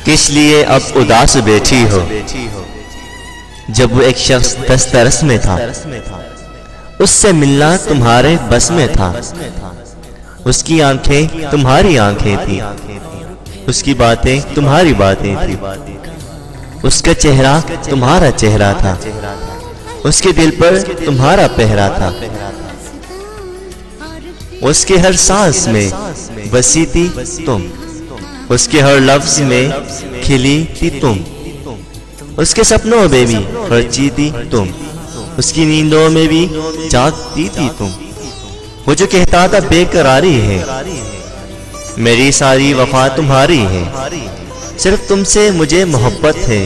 किस लिए अब उदास बैठी हो, जब वो एक शख्स दस्तरस में था, उससे मिलना तुम्हारे बस में था। उसकी आंखें तुम्हारी आंखें थी, उसकी बातें तुम्हारी बातें थी, उसका चेहरा तुम्हारा चेहरा था, उसके दिल पर तुम्हारा पहरा था। उसके हर सांस में बसी थी तुम, उसके हर लफ्ज में खिली थी तुम, उसके सपनों में भी खर्ची थी तुम, उसकी नींदों में भी जागती थी तुम। वो जो कहता था बेकरारी है, मेरी सारी वफा तुम्हारी है। सिर्फ तुमसे मुझे मोहब्बत है,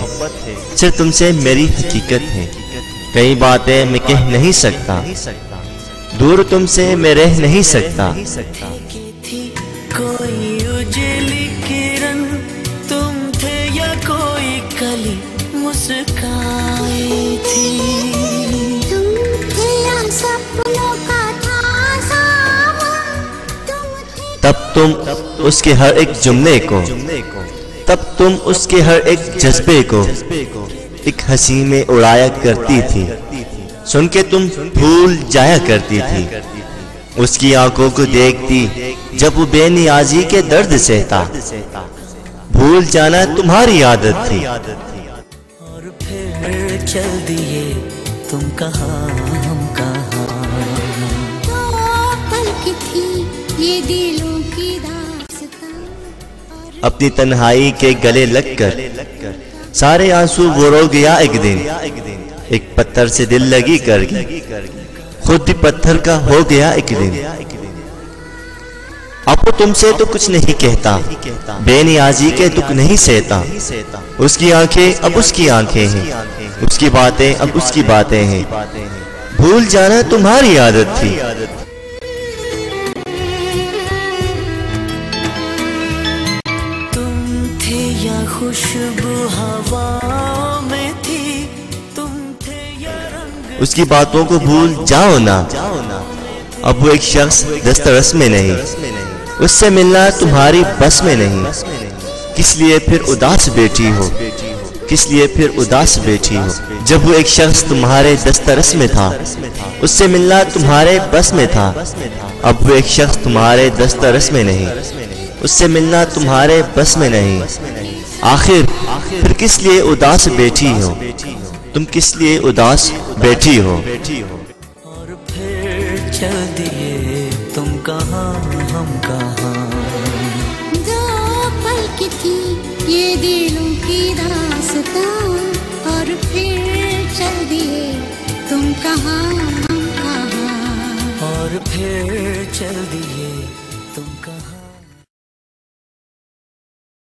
सिर्फ तुमसे मेरी हकीकत है। कई बातें मैं कह नहीं सकता, दूर तुमसे मैं रह नहीं सकता। कोई उजली किरण तुम थे या कोई कली मुस्काई थी, तुम थे या सपनों का था सामान, तब तुम उसके हर एक जुमले को, तब तुम उसके हर एक जज्बे को एक हंसी में उड़ाया करती थी। सुन के तुम भूल जाया करती थी। उसकी आंखों को देखती जब वो बेनियाजी के दर्द सहता, भूल जाना तुम्हारी आदत थी। और फिर चल दिए तुम कहाँ हम कहाँ। दो पल की थी ये दिलों की दास्तां। अपनी तन्हाई के गले लगकर सारे आंसू वो रो गया एक दिन, एक पत्थर से दिल लगी करके खुद भी पत्थर का हो गया एक दिन। अब वो तुमसे तो कुछ नहीं कहता, बेनियाजी के दुख नहीं सहता। उसकी आंखें अब उसकी आंखें हैं, उसकी बातें अब उसकी बातें हैं। भूल जाना तुम्हारी आदत थी। तुम थे या खुशबू हवाओं में थी, तुम थे या रंग। उसकी बातों को भूल जाओ ना, अब वो एक शख्स दस्तरस में नहीं, उससे मिलना तुम्हारी बस में नहीं। किस लिए फिर उदास बैठी हो, किस लिए फिर उदास बैठी हो, जब वो एक शख्स तुम्हारे दस्तरस में था, उससे मिलना तुम्हारे बस में था। अब वो एक शख्स तुम्हारे दस्तरस में नहीं, उससे मिलना तुम्हारे बस में नहीं। आखिर फिर किस लिए उदास बैठी हो, तुम किस लिए उदास बैठी हो। और फिर चल दिए तुम कहाँ हम कहाँ। दो पल की थी ये दिलों की दास्तां, और फिर चल दिए तुम कहाँ हम कहाँ। और फिर चल दिए